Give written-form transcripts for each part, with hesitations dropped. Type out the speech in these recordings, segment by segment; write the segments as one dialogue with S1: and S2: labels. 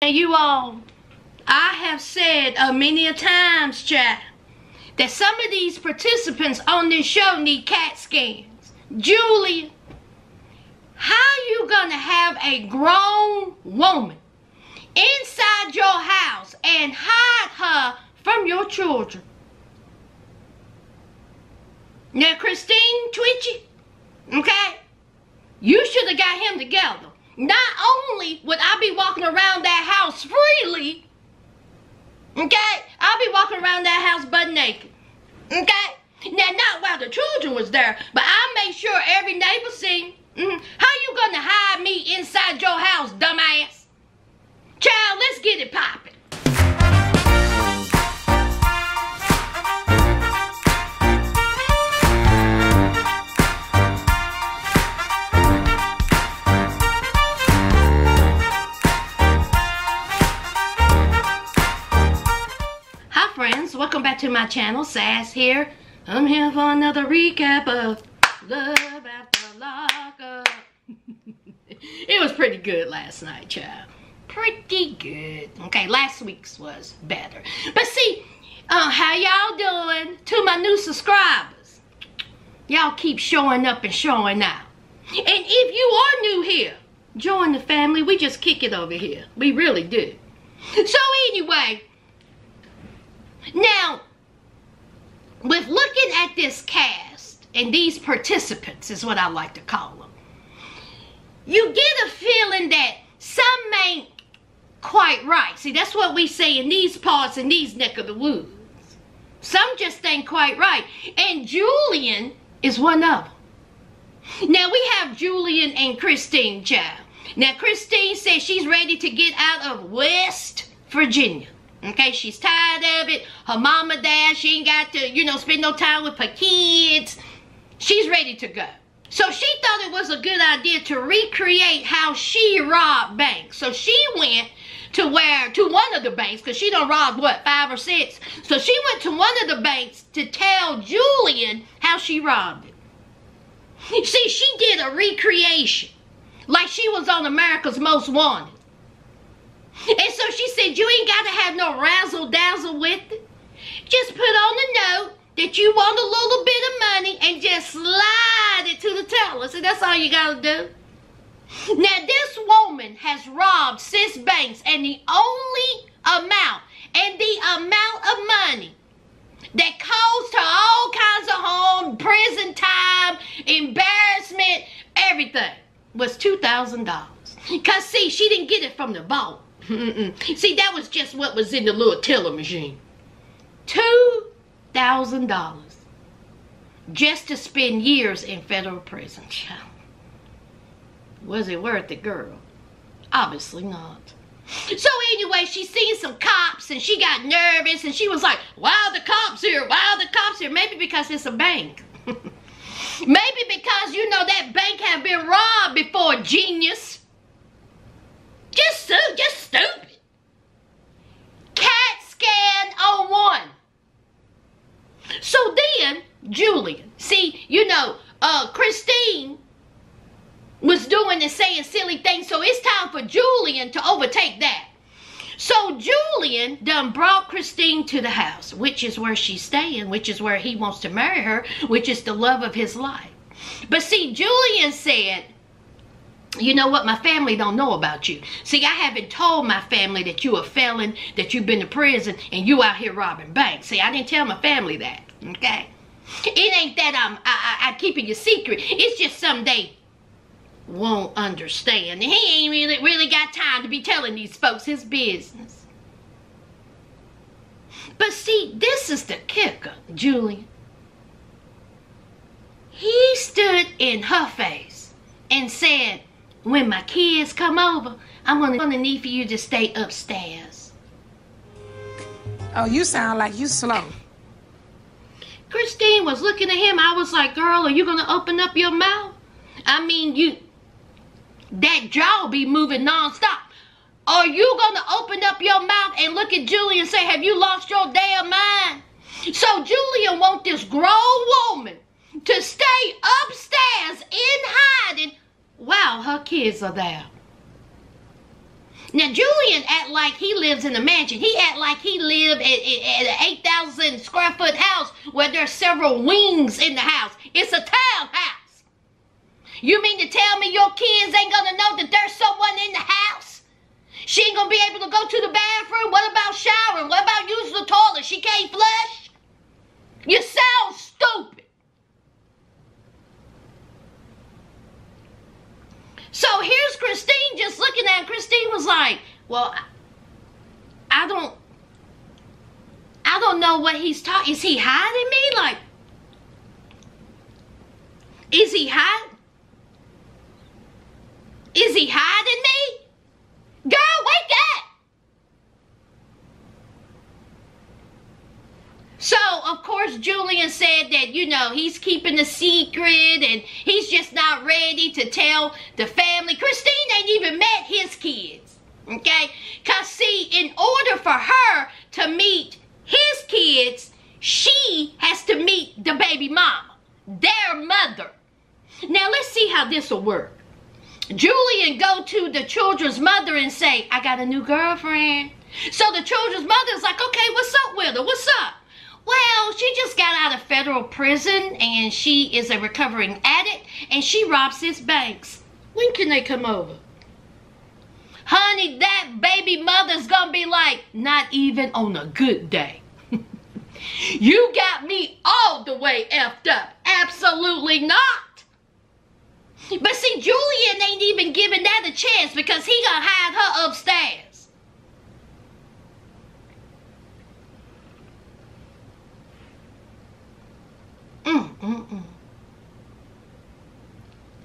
S1: You all, I have said many a times, child, that some of these participants on this show need CAT scans. Julia, how you gonna have a grown woman inside your house and hide her from your children? Now, Christine Twitchy, okay, you should have got him together. Not only would I be walking around that house freely, okay, I'll be walking around that house butt naked, okay? Now, not while the children was there, but I made sure every neighbor seen. How you gonna hide me inside your house, dumbass? Child, let's get it poppin'. Hi friends, welcome back to my channel. Sass here. I'm here for another recap of Love After Lockup. It was pretty good last night, child. Pretty good. Okay, last week's was better. But see, how y'all doing? To my new subscribers, y'all keep showing up and showing out. And if you are new here, join the family. We just kick it over here. We really do. So anyway, now, with looking at this cast and these participants is what I like to call them, you get a feeling that some ain't quite right. See, that's what we say in these parts, in these neck of the woods. Some just ain't quite right. And Julian is one of them. Now, we have Julian and Christine, child. Now, Christine says she's ready to get out of West Virginia. Okay, she's tired of it. Her mama, dad, she ain't got to, spend no time with her kids. She's ready to go. So she thought it was a good idea to recreate how she robbed banks. So she went to one of the banks, because she done robbed, what, 5 or 6? So she went to one of the banks to tell Julian how she robbed it. See, she did a recreation, like she was on America's Most Wanted. And so she said, you ain't got to have no razzle-dazzle with it. Just put on the note that you want a little bit of money and just slide it to the teller. See, that's all you got to do. Now, this woman has robbed 6 banks, and the only amount of money that caused her all kinds of harm, prison time, embarrassment, everything was $2,000. Because, see, she didn't get it from the vault. See, that was just what was in the little teller machine. $2,000 just to spend years in federal prison. Was it worth it, girl? Obviously not. So anyway, she seen some cops and she got nervous and she was like, "Why are the cops here? Why are the cops here?" Maybe because it's a bank. Maybe because, that bank had been robbed before, genius. Just stupid. CAT scan 01. So then, Julian, see, Christine was doing and saying silly things, so it's time for Julian to overtake that. So Julian done brought Christine to the house, which is where she's staying, which is where he wants to marry her, which is the love of his life. But see, Julian said, you know what, my family don't know about you. See, I haven't told my family that you a felon, that you've been to prison, and you out here robbing banks. See, I didn't tell my family that, okay? It ain't that I'm keeping your secret. It's just some they won't understand. And he ain't really got time to be telling these folks his business. But see, this is the kicker, Julian. He stood in her face and said, when my kids come over, I'm gonna need for you to stay upstairs.
S2: Oh, you sound like you slow.
S1: Christine was looking at him. I was like, girl, are you gonna open up your mouth? I mean, that jaw be moving nonstop. Are you gonna open up your mouth and look at Julia and say, have you lost your damn mind? So Julia want this grown woman to stay upstairs in hiding while her kids are there. Now, Julian act like he lives in a mansion. He act like he live at an 8,000 square foot house where there's several wings in the house. It's a townhouse. You mean to tell me your kids ain't gonna know that there's someone in the house? She ain't gonna be able to go to the bathroom? What about showering? What about using the toilet? She can't flush? You sound stupid. So here's Christine just looking at him. Christine was like, well, I don't know what he's talking. Is he hiding me? Like, is he hiding? Is he hiding me? Girl, wake up! So, of course, Julian said that, you know, he's keeping a secret and he's just not ready to tell the family. Christine ain't even met his kids, okay? Because, see, in order for her to meet his kids, she has to meet the baby mama, their mother. Now, let's see how this will work. Julian go to the children's mother and say, I got a new girlfriend. So the children's mother's like, okay, what's up with her? What's up? Well, she just got out of federal prison and she is a recovering addict and she robs his banks. When can they come over? Honey, that baby mother's gonna be like, not even on a good day. You got me all the way effed up. Absolutely not. But see, Julian ain't even giving that a chance because he gonna hide her upstairs.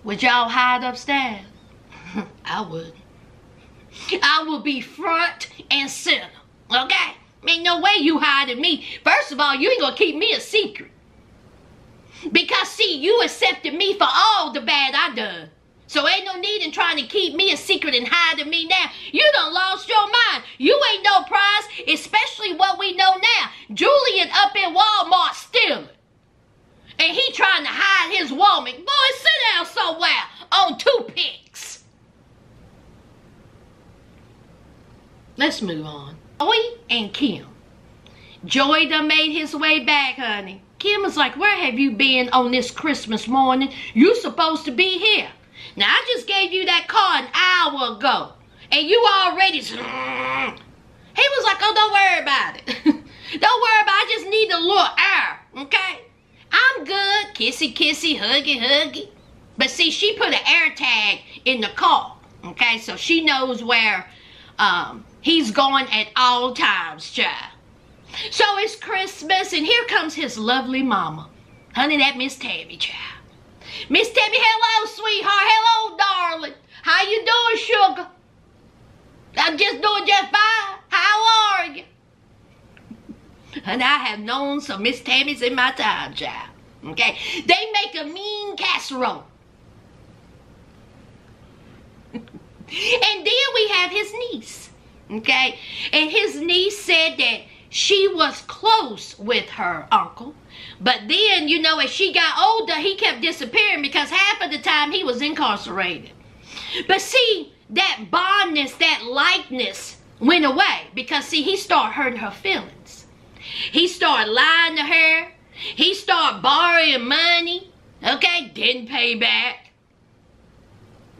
S1: Would y'all hide upstairs? I would. I will be front and center, okay? Ain't no way you hiding me. First of all, you ain't gonna keep me a secret. Because, see, you accepted me for all the bad I done. So ain't no need in trying to keep me a secret and hiding me now. You done lost your mind. You ain't no prize, especially what we know now. Julian up in Walmart stealing. And he trying to hide his woman. Boy, sit down somewhere on toothpicks. Let's move on. Joey and Kim. Joey done made his way back, honey. Kim was like, where have you been on this Christmas morning? You supposed to be here. Now, I just gave you that car an hour ago. And you already... He was like, oh, don't worry about it. Don't worry about it. I just need a little air, okay? I'm good. Kissy, kissy, huggy, huggy. But see, she put an air tag in the car, okay? So she knows where he's going at all times, child. So it's Christmas, and here comes his lovely mama. Honey, that Miss Tammy, child. Miss Tammy, hello, sweetheart. Hello, darling. How you doing, sugar? I'm just doing just fine. How are you? And I have known some Miss Tammys in my time, child. Okay? They make a mean casserole. And then we have his niece. Okay? And his niece said that she was close with her uncle. But then, you know, as she got older, he kept disappearing because half of the time he was incarcerated. But see, that bondness, that likeness went away because, see, he started hurting her feelings. He started lying to her. He started borrowing money. Okay? Didn't pay back.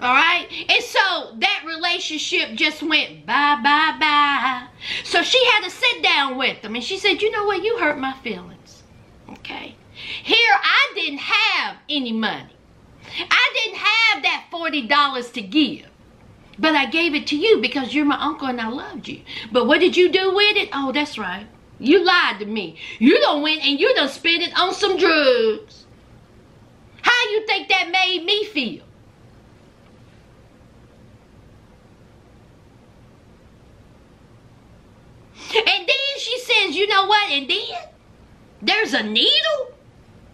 S1: Alright? And so that relationship just went bye, bye, bye. So she had to sit down with him. And she said, you know what? You hurt my feelings. Okay? Here, I didn't have any money. I didn't have that $40 to give. But I gave it to you because you're my uncle and I loved you. But what did you do with it? Oh, that's right. You lied to me. You done went and you done spent it on some drugs. How you think that made me feel? And then she says, you know what? And then there's a needle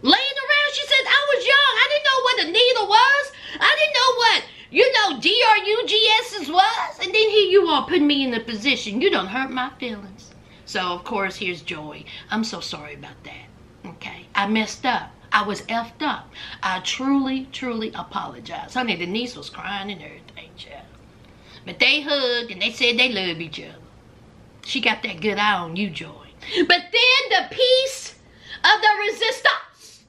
S1: laying around. She says, I was young. I didn't know what a needle was. I didn't know what, you know, DRUGS's was. And then here you are putting me in the position. You done hurt my feelings. So, of course, here's Joey. I'm so sorry about that. Okay? I messed up. I was effed up. I truly, truly apologize. Honey, the niece was crying and everything, child. But they hugged and they said they love each other. She got that good eye on you, Joy. But then the piece of the resistance.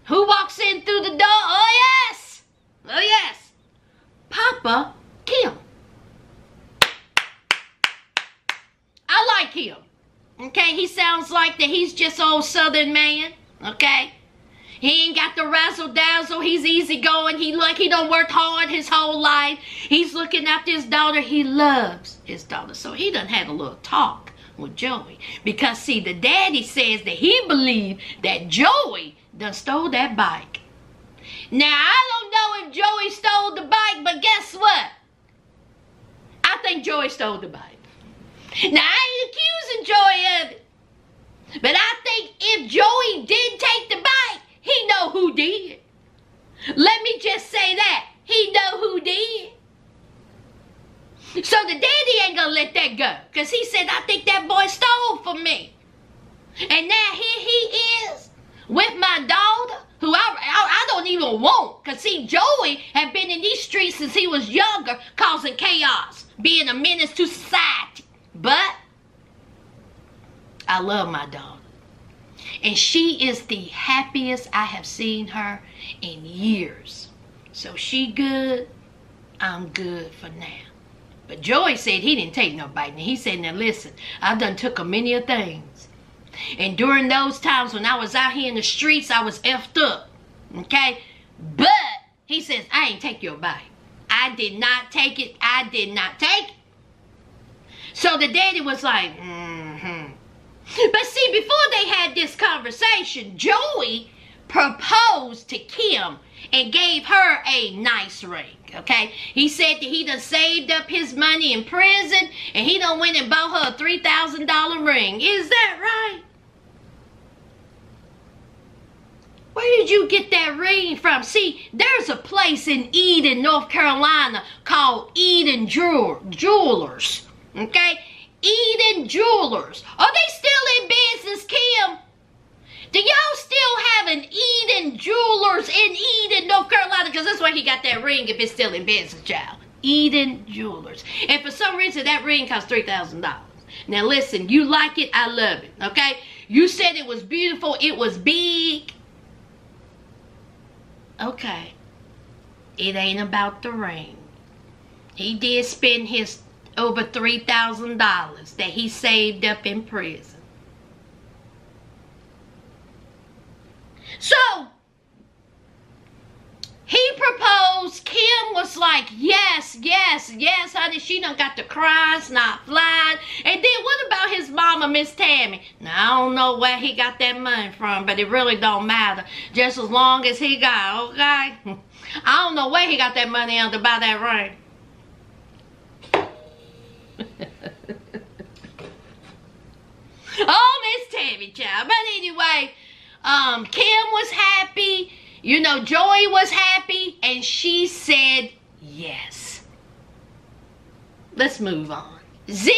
S1: Who walks in through the door? Oh, yes. Oh, yes. Papa Kim. I like him. Okay, he sounds like that he's just old Southern man. Okay. He ain't got the razzle dazzle. He's easygoing. He don't work hard his whole life. He's looking after his daughter. He loves his daughter. So he done had a little talk with Joey. Because see, the daddy says that he believed that Joey done stole that bike. Now, I don't know if Joey stole the bike, but guess what? I think Joey stole the bike. Now, I ain't accusing Joey of it. But I think if Joey did take the bike, he know who did. Let me just say that. He know who did. So the daddy ain't gonna let that go. Because he said, I think that boy stole from me. And now here he is with my daughter, who I don't even want. Because see, Joey had been in these streets since he was younger, causing chaos, being a menace to society. But I love my daughter. And she is the happiest I have seen her in years. So she good, I'm good for now. But Joey said he didn't take no bite. And he said, now listen, I done took a many of things. And during those times when I was out here in the streets, I was effed up. Okay? But he says, I ain't take your bite. I did not take it. I did not take it. So the daddy was like, But see, before they had this conversation, Joey proposed to Kim and gave her a nice ring, okay? He said that he done saved up his money in prison and he done went and bought her a $3,000 ring. Is that right? Where did you get that ring from? See, there's a place in Eden, North Carolina called Eden Jewelers, okay? Eden Jewelers. Are they still in business, Kim? Do y'all still have an Eden Jewelers in Eden, North Carolina? Because that's where he got that ring if it's still in business, child. Eden Jewelers. And for some reason, that ring costs $3,000. Now listen, you like it, I love it, okay? You said it was beautiful, it was big. Okay. It ain't about the ring. He did spend his over $3,000 that he saved up in prison. So, he proposed. Kim was like, yes, yes, yes, honey. She done got the cries, not flying. And then what about his mama, Miss Tammy? Now, I don't know where he got that money from, but it really don't matter. Just as long as he got, okay? I don't know where he got that money on to buy that ring. Oh, Miss Tammy, child. But anyway, Kim was happy. You know, Joey was happy. And she said yes. Let's move on. Z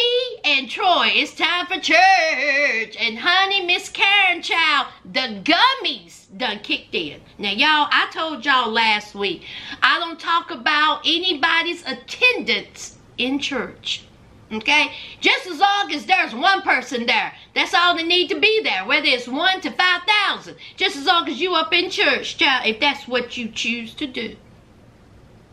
S1: and Troy, it's time for church. And honey, Miss Karen, child, the gummies done kicked in. Now, y'all, I told y'all last week, I don't talk about anybody's attendance in church. Okay? Just as long as there's one person there. That's all they need to be there. Whether it's 1 to 5,000. Just as long as you up in church, child, if that's what you choose to do.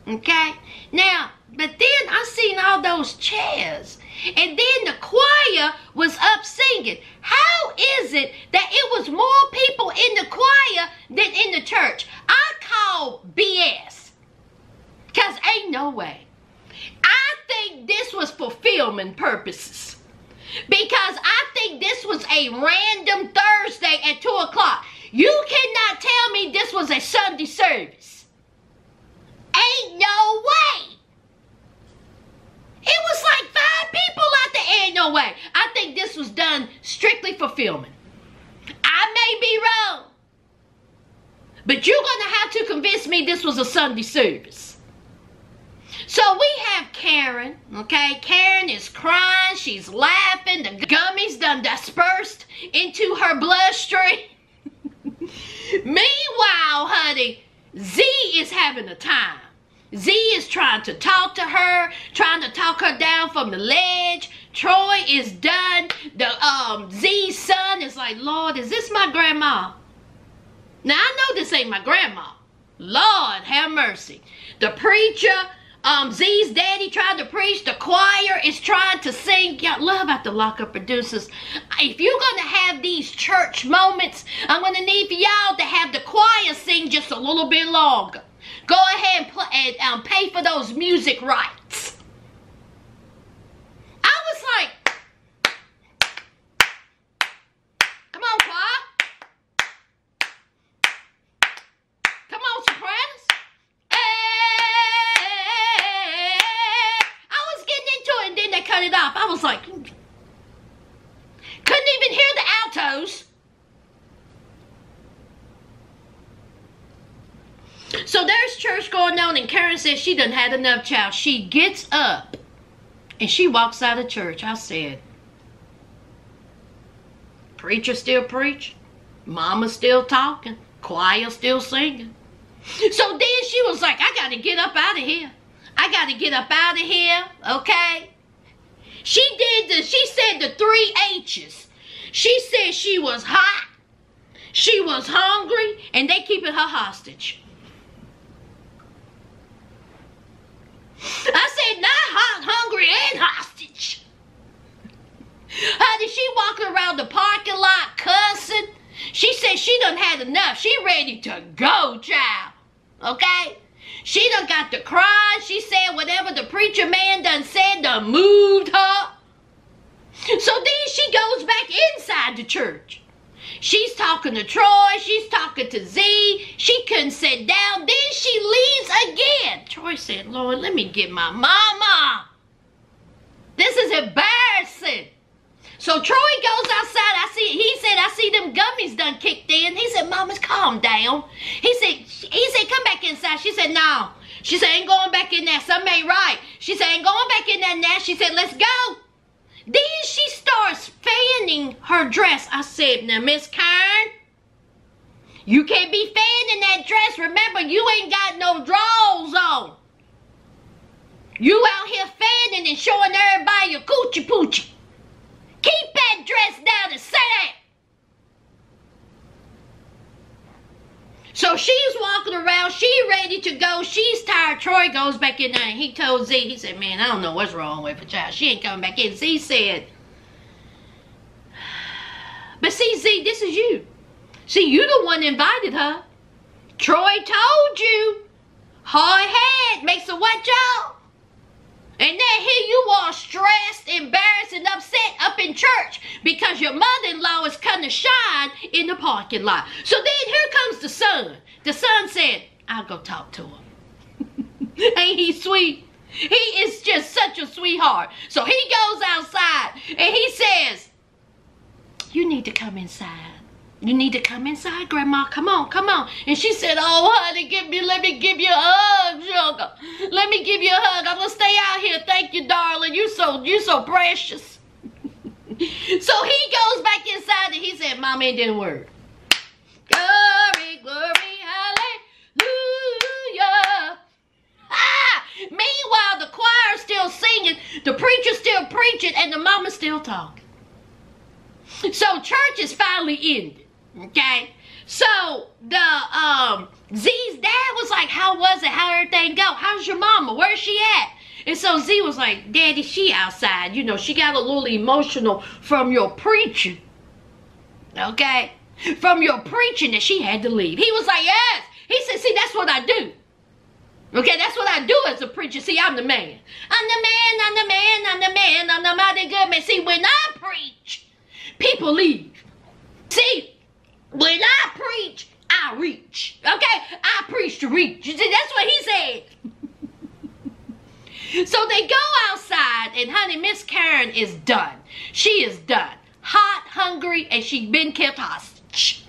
S1: Okay? Now, but then I seen all those chairs. And then the choir was up singing. How is it that it was more people in the choir than in the church? I call BS. Because ain't no way. I think this was for filming purposes. Because I think this was a random Thursday at 2 o'clock. You cannot tell me this was a Sunday service. Ain't no way. It was like 5 people out there. Ain't no way. I think this was done strictly for filming. I may be wrong. But you're going to have to convince me this was a Sunday service. So we have Karen, okay? Karen is crying. She's laughing. The gummies done dispersed into her bloodstream. Meanwhile, honey, Z is having a time. Z is trying to talk to her, trying to talk her down from the ledge. Troy is done. The Z's son is like, Lord, is this my grandma? Now, I know this ain't my grandma. Lord, have mercy. The preacher, Z's daddy tried to preach. The choir is trying to sing. Y'all love about the Lockup producers. If you're going to have these church moments, I'm going to need for y'all to have the choir sing just a little bit longer. Go ahead and play, and pay for those music rights. I was like, come on, choir. Come on, sopranos. I was getting into it, and then they cut it off. I was like, couldn't even hear the altos. So there's church going on, and Karen says she done had enough, child. She gets up, and she walks out of church. I said, preacher still preaching, mama still talking, choir still singing. So then she was like, I got to get up out of here. I got to get up out of here, okay? She said the 3 H's. She said she was hot, she was hungry, and they keeping her hostage. I said, not hot, hungry, and hostage. Honey, she walking around the parking lot cussing. She said she done had enough. She ready to go, child. Okay? She done got to cry. She said whatever the preacher man done said done moved her. So then she goes back inside the church. She's talking to Troy. She's talking to Z. She couldn't sit down. Then she leaves again. Troy said, Lord, let me get my mama. This is embarrassing. So Troy goes outside. He said, I see them gummies done kicked in. He said, Mama's calm down. He said, come back inside. She said, no. She said, ain't going back in there. Something ain't right. She said, ain't going back in there now. She said, let's go. Then she starts fanning her dress. I said, now, Miss Karen, you can't be fanning that dress. Remember, you ain't got no drawers on. You out here fanning and showing everybody your coochie poochie. Keep that dress down and sit down. So she's walking around. She ready to go. She's tired. Troy goes back in there and he told Z, he said, man, I don't know what's wrong with her, child. She ain't coming back in. Z said, but see, Z, this is you. See, you the one invited her. Troy told you. Hard head makes a what, y'all? And then here you are stressed, embarrassed, and upset up in church because your mother-in-law is cutting a shine in the parking lot. So then here comes the son. The son said, I'll go talk to him. Ain't he sweet? He is just such a sweetheart. So he goes outside and he says, you need to come inside. You need to come inside, Grandma. Come on, come on. And she said, oh, honey, let me give you a hug, sugar. Let me give you a hug. I'm going to stay out here. Thank you, darling. You're so precious. So he goes back inside and he said, Mama, it didn't work. Glory, glory, hallelujah. Meanwhile, the choir's still singing, the preacher's still preaching, and the mama's still talking. So church is finally ended. Okay, so the Z's dad was like, how was it? How'd everything go? How's your mama? Where's she at? And so Z was like, Daddy, she outside. You know, she got a little emotional from your preaching. Okay, from your preaching that she had to leave. He was like, yes. He said, see, that's what I do. Okay, that's what I do as a preacher. See, I'm the man. I'm the man, I'm the man, I'm the man, I'm the mighty good man. See, when I preach, people leave. See, when I preach, I reach. Okay? I preach to reach. You see, that's what he said. So they go outside, and honey, Miss Karen is done. She is done. Hot, hungry, and she's been kept hostage.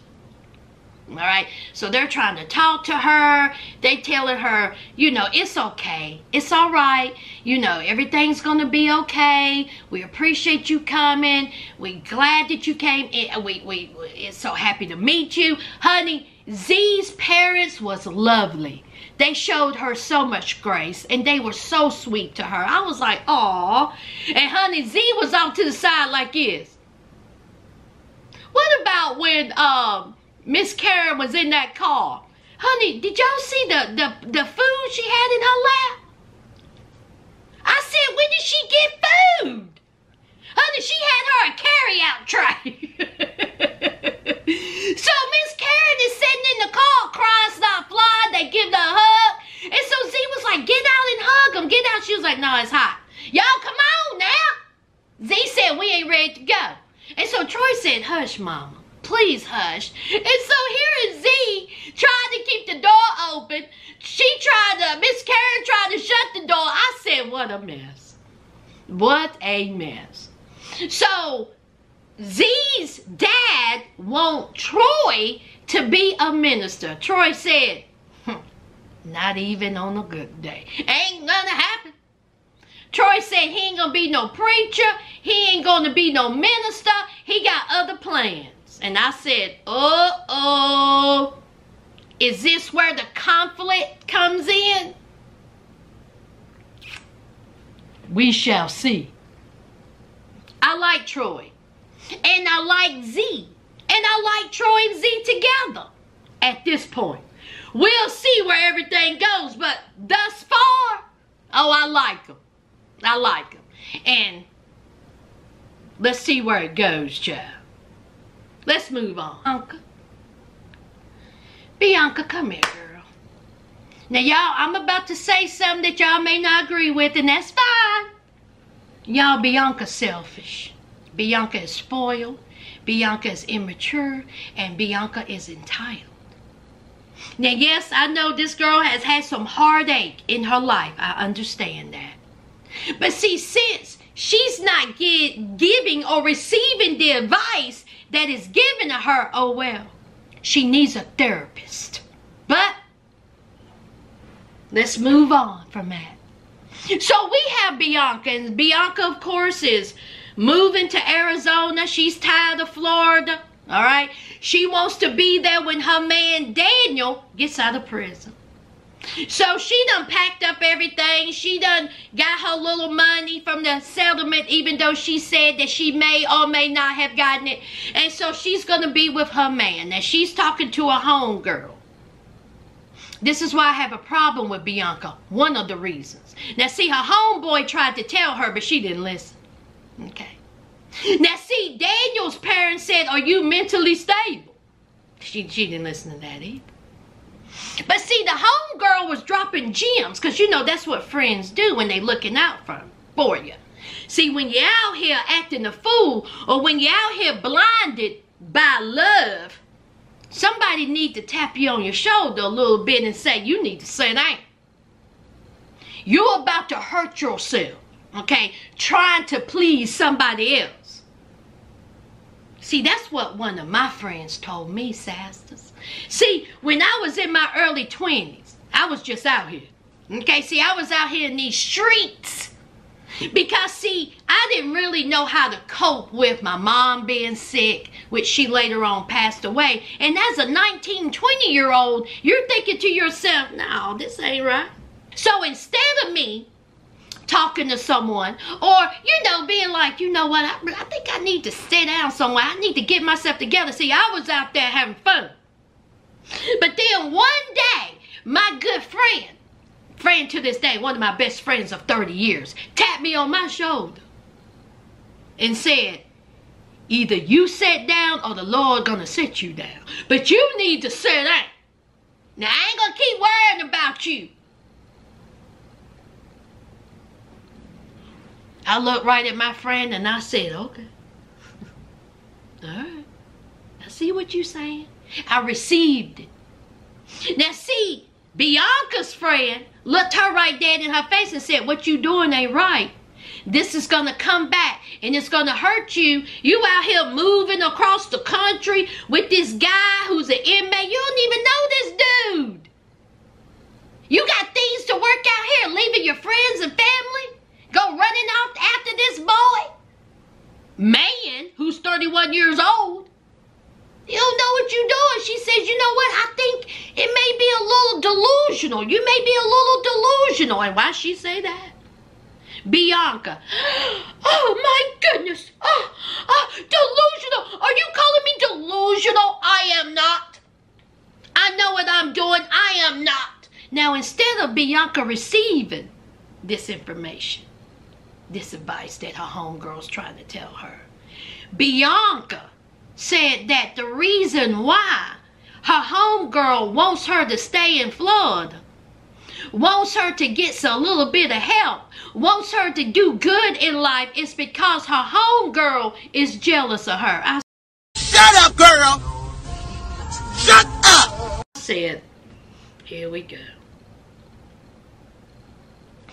S1: All right? So they're trying to talk to her. They telling her, you know, it's okay. It's all right. You know, everything's going to be okay. We appreciate you coming. We're glad that you came. We're so happy to meet you. Honey, Z's parents was lovely. They showed her so much grace, and they were so sweet to her. I was like, aw. And honey, Z was off to the side like this. What about when Miss Karen was in that car? Honey, did y'all see the food she had in her lap? I said, when did she get food? Honey, she had her a carry-out tray. So Miss Karen is sitting in the car, crying, stop flying. They give her a hug. And so Z was like, get out and hug them. Get out. She was like, no, it's hot. Y'all, come on now. Z said, we ain't ready to go. And so Troy said, hush, mama. Please hush. And so here is Z trying to keep the door open. Miss Karen tried to shut the door. I said, what a mess. What a mess. So Z's dad want Troy to be a minister. Troy said, not even on a good day. Ain't gonna happen. Troy said he ain't gonna be no preacher. He ain't gonna be no minister. He got other plans. And I said, uh-oh. Is this where the conflict comes in? We shall see. I like Troy. And I like Z. And I like Troy and Z together at this point. We'll see where everything goes. But thus far, oh, I like them. I like them. And let's see where it goes, child. Let's move on. Bianca, come here, girl. Now, y'all, I'm about to say something that y'all may not agree with, and that's fine. Y'all, Bianca's selfish. Bianca is spoiled. Bianca is immature. And Bianca is entitled. Now, yes, I know this girl has had some heartache in her life. I understand that. But see, since she's not giving or receiving the advice that is given to her, oh well, she needs a therapist. But let's move on from that. So we have Bianca, and Bianca, of course, is moving to Arizona. She's tired of Florida, all right? She wants to be there when her man Daniel gets out of prison. So she done packed up everything. She done got her little money from the settlement, even though she said that she may or may not have gotten it. And so she's going to be with her man. Now she's talking to a homegirl. This is why I have a problem with Bianca. One of the reasons. Now see, her homeboy tried to tell her, but she didn't listen. Okay. Now see, Daniel's parents said, are you mentally stable? She didn't listen to that either. But see, the homegirl was dropping gems, because you know that's what friends do when they looking out for you. See, when you're out here acting a fool, or when you're out here blinded by love, somebody need to tap you on your shoulder a little bit and say, you need to sit down. You're about to hurt yourself, okay, trying to please somebody else. See, that's what one of my friends told me, sisters. See, when I was in my early 20s, I was just out here. Okay, see, I was out here in these streets. Because, see, I didn't really know how to cope with my mom being sick, which she later on passed away. And as a 19, 20-year-old, you're thinking to yourself, no, this ain't right. So instead of me talking to someone, or, you know, being like, you know what, I think I need to sit down somewhere. I need to get myself together. See, I was out there having fun. But then one day, my good friend to this day, one of my best friends of 30 years, tapped me on my shoulder and said, either you sit down or the Lord gonna sit you down. But you need to sit down. Now, I ain't gonna keep worrying about you. I looked right at my friend and I said, okay. All right. I see what you're saying. I received it. Now see, Bianca's friend looked her right dead in her face and said, what you doing ain't right. This is going to come back and it's going to hurt you. You out here moving across the country with this guy who's an inmate. You don't even know this dude. You got things to work out here, leaving your friends and family. Go running off after this boy. Man, who's 31 years old. You don't know what you're doing. She says, you know what? I think it may be a little delusional. You may be a little delusional. And why she say that? Bianca. Oh, my goodness. Delusional. Are you calling me delusional? I am not. I know what I'm doing. I am not. Now, instead of Bianca receiving this information, this advice that her homegirl's trying to tell her, Bianca said that the reason why her homegirl wants her to stay in Florida, wants her to get a little bit of help, wants her to do good in life, is because her homegirl is jealous of her.
S3: Shut up, girl! Shut up!
S1: I said, here we go.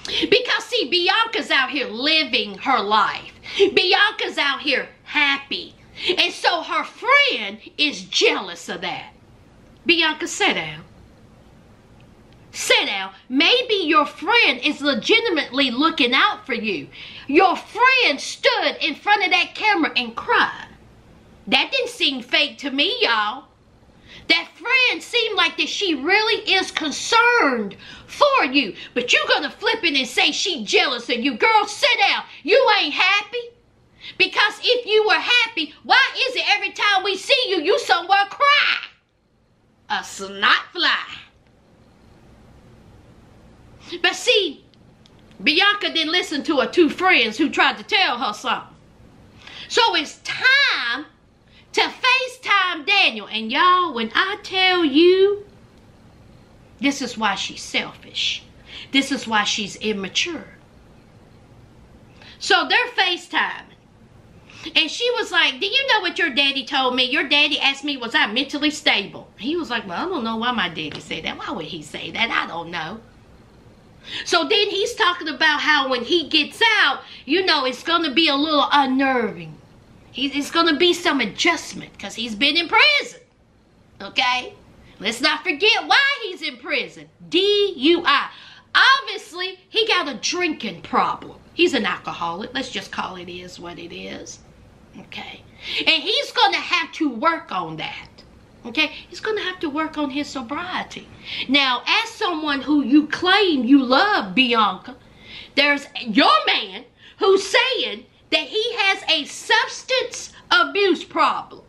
S1: Because see, Bianca's out here living her life. Bianca's out here happy. And so her friend is jealous of that. Bianca, sit down. Sit down. Maybe your friend is legitimately looking out for you. Your friend stood in front of that camera and cried. That didn't seem fake to me, y'all. That friend seemed like that she really is concerned for you. But you're going to flip it and say she jealous of you. Girl, sit down. You ain't happy. Because if you were happy, why is it every time we see you, you somewhere cry? A snot fly. But see, Bianca didn't listen to her two friends who tried to tell her something. So it's time to FaceTime Daniel. And y'all, when I tell you, this is why she's selfish. This is why she's immature. So they're FaceTiming. And she was like, do you know what your daddy told me? Your daddy asked me, was I mentally stable? He was like, well, I don't know why my daddy said that. Why would he say that? I don't know. So then he's talking about how when he gets out, you know, it's going to be a little unnerving. It's going to be some adjustment because he's been in prison. Okay? Let's not forget why he's in prison. DUI. Obviously, he got a drinking problem. He's an alcoholic. Let's just call it is what it is. Okay? And he's going to have to work on that. Okay? He's going to have to work on his sobriety. Now, as someone who you claim you love, Bianca, there's your man who's saying that he has a substance abuse problem.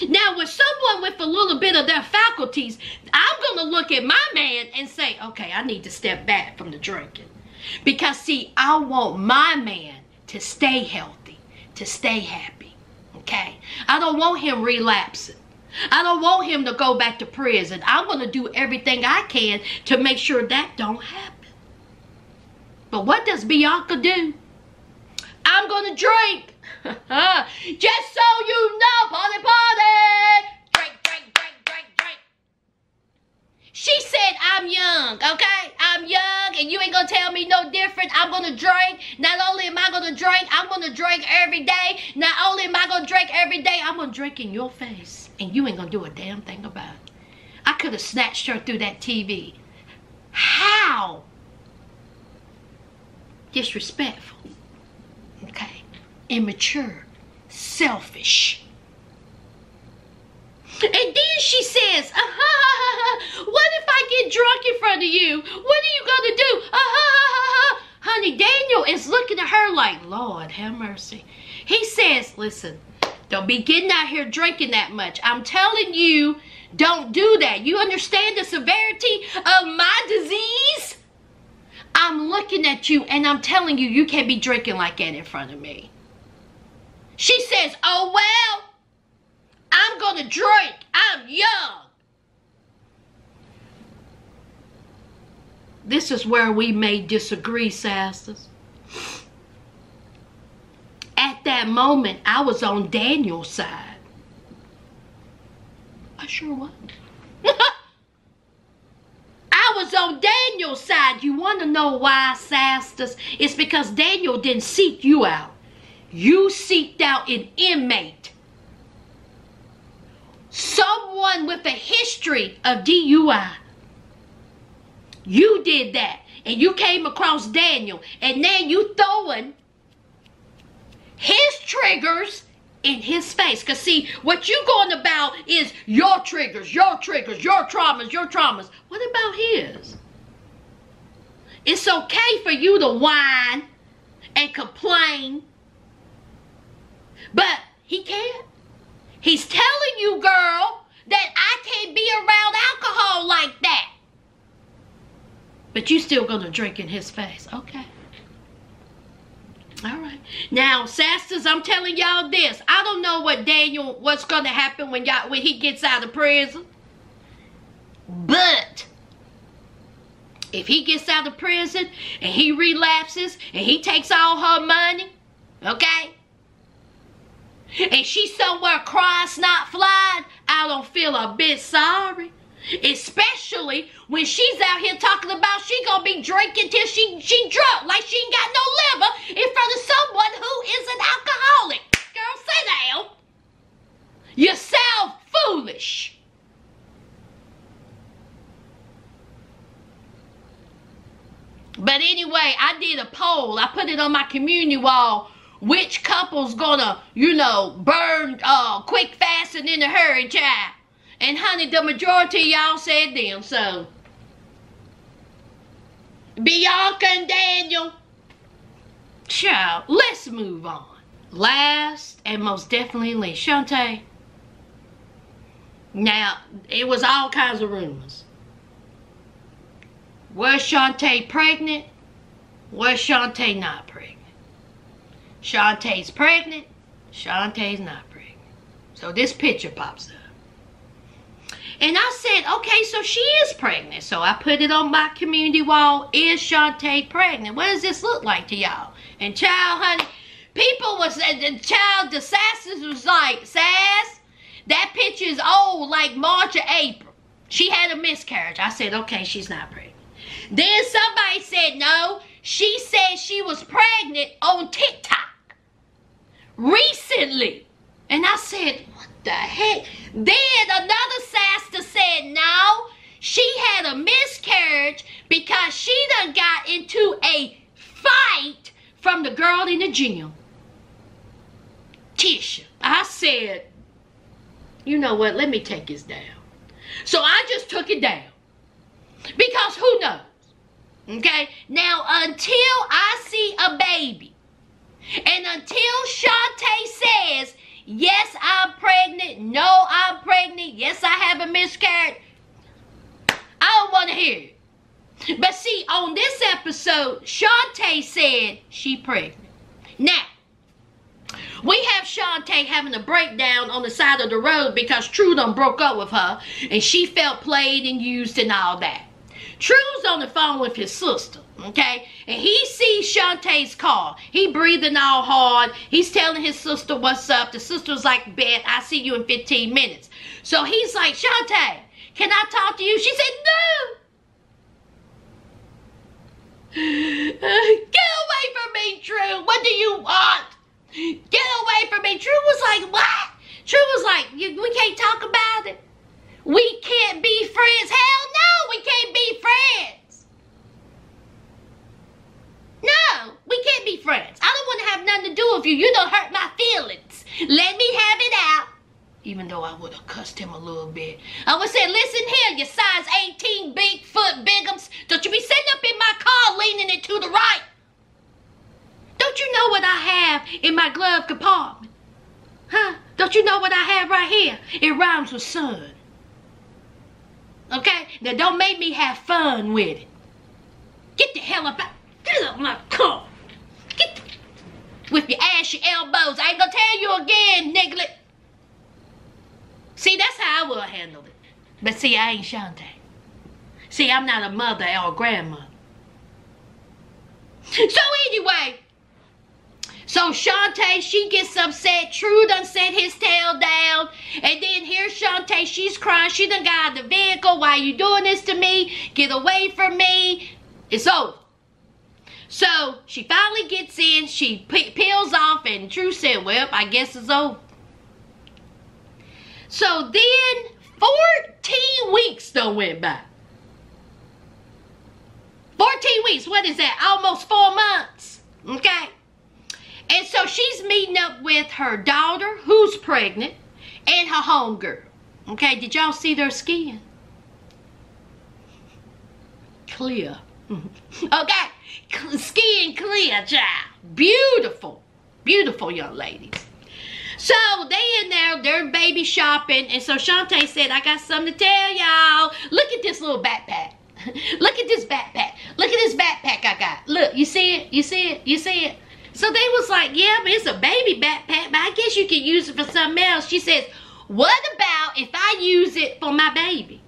S1: Now, with someone with a little bit of their faculties, I'm going to look at my man and say, okay, I need to step back from the drinking. Because, see, I want my man to stay healthy, to stay happy, okay? I don't want him relapsing. I don't want him to go back to prison. I'm going to do everything I can to make sure that don't happen. But what does Bianca do? I'm going to drink. Just so you know, party, party. Drink, drink, drink, drink, drink. She said, I'm young, okay? I'm young, and you ain't going to tell me no different. I'm going to drink. Not only am I going to drink, I'm going to drink every day. Not only am I going to drink every day, I'm going to drink in your face, and you ain't going to do a damn thing about it. I could have snatched her through that TV. How disrespectful. Okay. Immature. Selfish. And then she says, what if I get drunk in front of you? What are you going to do? Honey, Daniel is looking at her like, Lord, have mercy. He says, listen, don't be getting out here drinking that much. I'm telling you, don't do that. You understand the severity of my disease? I'm looking at you and I'm telling you, you can't be drinking like that in front of me. She says, oh, well, I'm going to drink. I'm young. This is where we may disagree, sisters. At that moment, I was on Daniel's side. I sure was. I was on Daniel's side. You want to know why, sisters? It's because Daniel didn't seek you out. You seeked out an inmate. Someone with a history of DUI. You did that. And you came across Daniel. And now you throwing his triggers in his face. Because see, what you going about is your triggers, your traumas, your traumas. What about his? It's okay for you to whine and complain, but he can't. He's telling you, girl, that I can't be around alcohol like that. But you still gonna drink in his face. Okay. All right. Now, sisters, I'm telling y'all this. I don't know what's gonna happen when he gets out of prison. But if he gets out of prison and he relapses and he takes all her money, okay? And she's somewhere crying, snot flying, I don't feel a bit sorry. Especially when she's out here talking about she gonna be drinking till she drunk like she ain't got no liver in front of someone who is an alcoholic. Girl, sit down. You sound foolish. But anyway, I did a poll. I put it on my community wall. Which couple's gonna, burn quick, fast, and in a hurry, child? And honey, the majority of y'all said them, so. Bianca and Daniel. Child, let's move on. Last and most definitely least, Shantae. Now, it was all kinds of rumors. Was Shantae pregnant? Was Shantae not pregnant? Shantae's pregnant. Shantae's not pregnant. So this picture pops up. And I said, okay, so she is pregnant. So I put it on my community wall. Is Shantae pregnant? What does this look like to y'all? And child, honey, people was, the Sasses was like, Sass, that picture is old, like March or April. She had a miscarriage. I said, okay, she's not pregnant. Then somebody said, no, she said she was pregnant on TikTok recently. And I said, what the heck? Then another sister said, no, she had a miscarriage because she done got into a fight from the girl in the gym. Tisha. I said, you know what? Let me take this down. So I just took it down. Because who knows? Okay? Now, until I see a baby, and until Shantae says, yes, I'm pregnant, no, I'm pregnant, yes, I have a miscarriage, I don't want to hear it. But see, on this episode, Shantae said she pregnant. Now, we have Shantae having a breakdown on the side of the road because True done broke up with her, and she felt played and used and all that. True's on the phone with his sister, okay? And he sees Shantae's car. He breathing all hard. He's telling his sister what's up. The sister's like, bet, I'll see you in 15 minutes. So he's like, Shantae, can I talk to you? She said, no. Get away from me, True. What do you want? Get away from me. True was like, what? True was like, we can't talk about it. We can't be friends. Hell no, we can't be friends. No, we can't be friends. I don't want to have nothing to do with you. You done hurt my feelings. Let me have it out. Even though I would have cussed him a little bit. I would say, listen here, you size 18 Bigfoot bigums. Don't you be sitting up in my car leaning it to the right. Don't you know what I have in my glove compartment? Huh? Don't you know what I have right here? It rhymes with son. Okay? Now don't make me have fun with it. Get the hell up out. Get up my car. Get with your ashy elbows. I ain't gonna tell you again, nigglet. See, that's how I will handle it. But see, I ain't Shantae. See, I'm not a mother or a grandmother. So anyway, so Shantae, she gets upset. True done set his tail down. And then here's Shantae, she's crying. She done got out of the vehicle. Why are you doing this to me? Get away from me. It's over. So she finally gets in. She peels off. And True said, well, I guess it's over. So then 14 weeks done went by. 14 weeks. What is that? Almost 4 months. Okay. And so she's meeting up with her daughter, who's pregnant, and her homegirl. Okay, did y'all see their skin? Clear. Okay, skin clear, child. Beautiful, beautiful young ladies. So they in there, they're baby shopping, and so Shantae said, I got something to tell y'all. Look at this little backpack. Look at this backpack. Look at this backpack I got. Look, you see it? You see it? You see it? So they was like, yeah, but it's a baby backpack, but I guess you can use it for something else. She says, what about if I use it for my baby?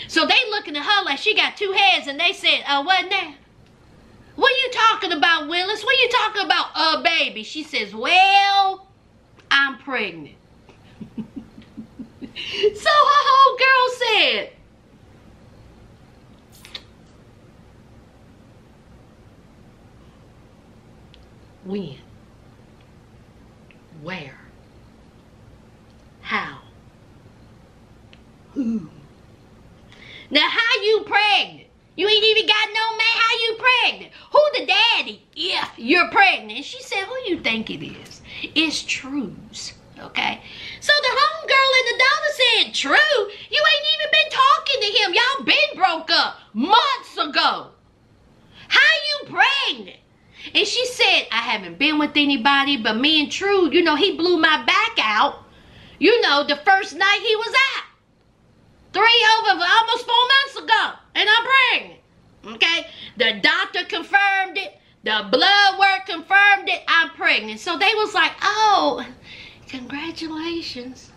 S1: So they looking at her like she got two heads, and they said, what now? What are you talking about, Willis? What are you talking about, baby? She says, well, I'm pregnant. So her whole girl said, when? Where? How? Who? Now, how you pregnant? You ain't even got no man. How you pregnant? Who the daddy if you're pregnant? And she said, who you think it is? It's True's. Okay? So the homegirl and the daughter said, True? You ain't even been talking to him. Y'all been broke up months ago. How you pregnant? And she said, I haven't been with anybody but me and True. You know, he blew my back out. You know, the first night he was out. Almost 4 months ago. And I'm pregnant. Okay? The doctor confirmed it. The blood work confirmed it. I'm pregnant. So they was like, oh, congratulations.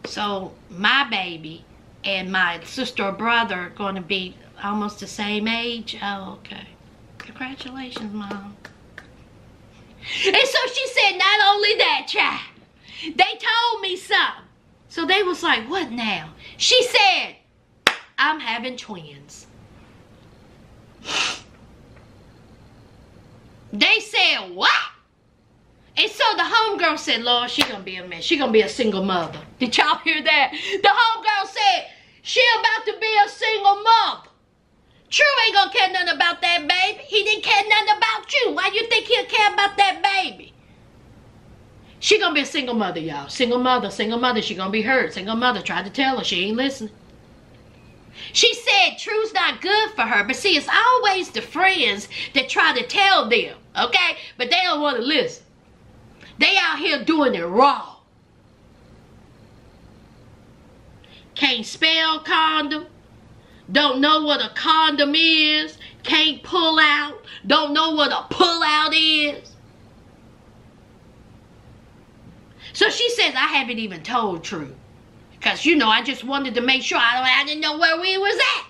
S1: So my baby and my sister or brother are going to be almost the same age. Oh, okay. Congratulations, Mom. And so she said, not only that, child, they told me something. So they was like, what now? She said, I'm having twins. They said, what? And so the homegirl said, Lord, she gonna be a mess. She gonna be a single mother. Did y'all hear that? The homegirl said, she about to be a single mother. True ain't gonna care nothing about that baby. He didn't care nothing about you. Why you think he'll care about that baby? She gonna be a single mother, y'all. Single mother. She gonna be hurt. Single mother. Tried to tell her. She ain't listening. She said True's not good for her. But see, it's always the friends that try to tell them. Okay? But they don't want to listen. They out here doing it raw. Can't spell condom. Don't know what a condom is. Can't pull out. Don't know what a pull out is. So she says, I haven't even told True. Because, you know, I just wanted to make sure. I didn't know where we was at.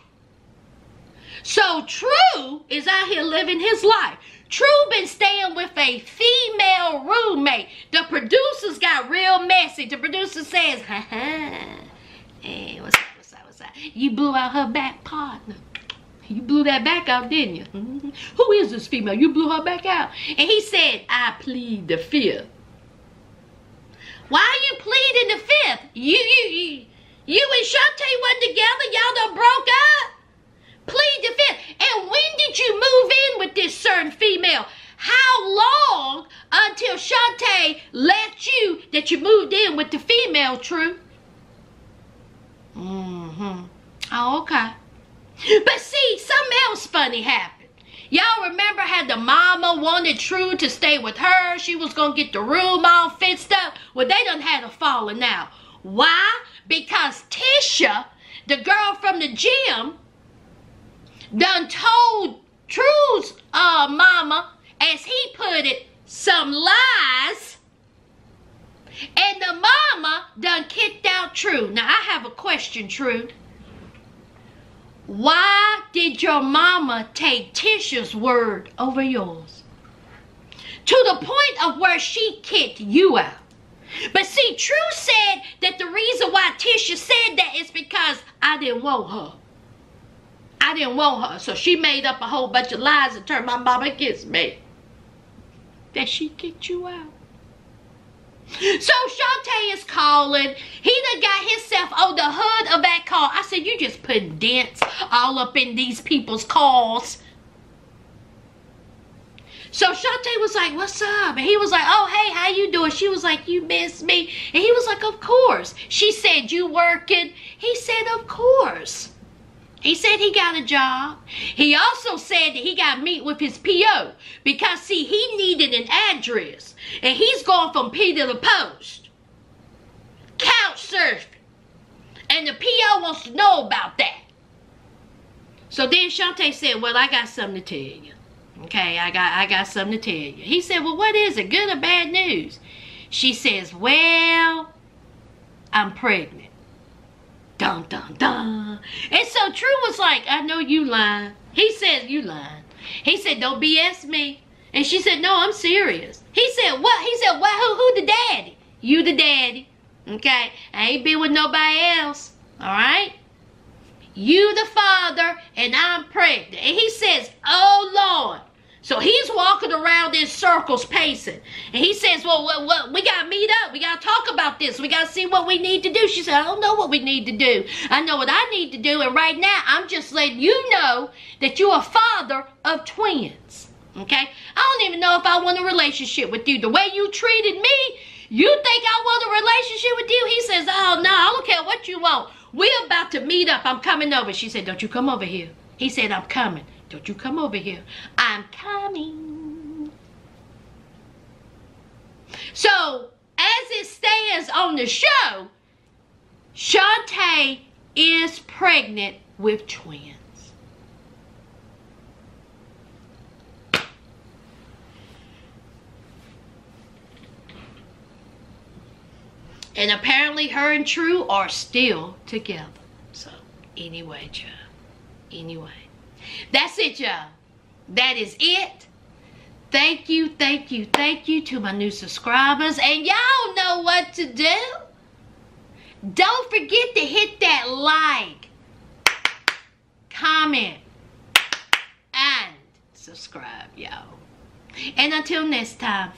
S1: So True is out here living his life. True been staying with a female roommate. The producers got real messy. The producer says, hey, what's up? You blew out her back partner. You blew that back out, didn't you? Who is this female? You blew her back out. And he said, I plead the fifth. Why are you pleading the fifth? You and Shantae wasn't together. Y'all done broke up. Plead the fifth. And when did you move in with this certain female? How long until Shantae left you that you moved in with the female, True? Oh, okay. But see, something else funny happened. Y'all remember how the mama wanted True to stay with her? She was going to get the room all fixed up. Well, they done had a falling out. Why? Because Tisha, the girl from the gym, done told True's mama, as he put it, some lies. And the mama done kicked out True. Now, I have a question, True. Why did your mama take Tisha's word over yours? To the point of where she kicked you out. But see, True said that the reason why Tisha said that is because I didn't want her. I didn't want her. So she made up a whole bunch of lies and turned my mama against me. That she kicked you out. So Shantae is calling. He done got himself on the hood of that car. I said, you just putting dents all up in these people's cars. So Shantae was like, what's up? And he was like, oh, hey, how you doing? She was like, you miss me? And he was like, of course. She said, you working? He said, of course. He said he got a job. He also said that he got to meet with his PO because, see, he needed an address. And he's going from P to the post. Couch surfing. And the PO wants to know about that. So then Shantae said, well, I got something to tell you. Okay, I got something to tell you. He said, well, what is it? Good or bad news? She says, well, I'm pregnant. Dun, dun, dun. And so True was like, I know you lying. He says, you lying. He said, don't BS me. And she said, no, I'm serious. He said, what? He said, well, who the daddy? You the daddy. Okay? I ain't been with nobody else. All right? You the father, and I'm pregnant. And he says, oh, Lord. So he's walking around in circles pacing. And he says, well, we got to meet up. We got to talk about this. We got to see what we need to do. She said, I don't know what we need to do. I know what I need to do. And right now, I'm just letting you know that you're a father of twins. Okay? I don't even know if I want a relationship with you. The way you treated me, you think I want a relationship with you? He says, oh, no, I don't care what you want. We're about to meet up. I'm coming over. She said, don't you come over here. He said, I'm coming. Don't you come over here. I'm coming. So, as it stands on the show, Shantae is pregnant with twins. And apparently her and True are still together. So, anyway, child. Anyway. That's it, y'all. That is it. Thank you to my new subscribers. And y'all know what to do. Don't forget to hit that like, comment, and subscribe, y'all. And until next time,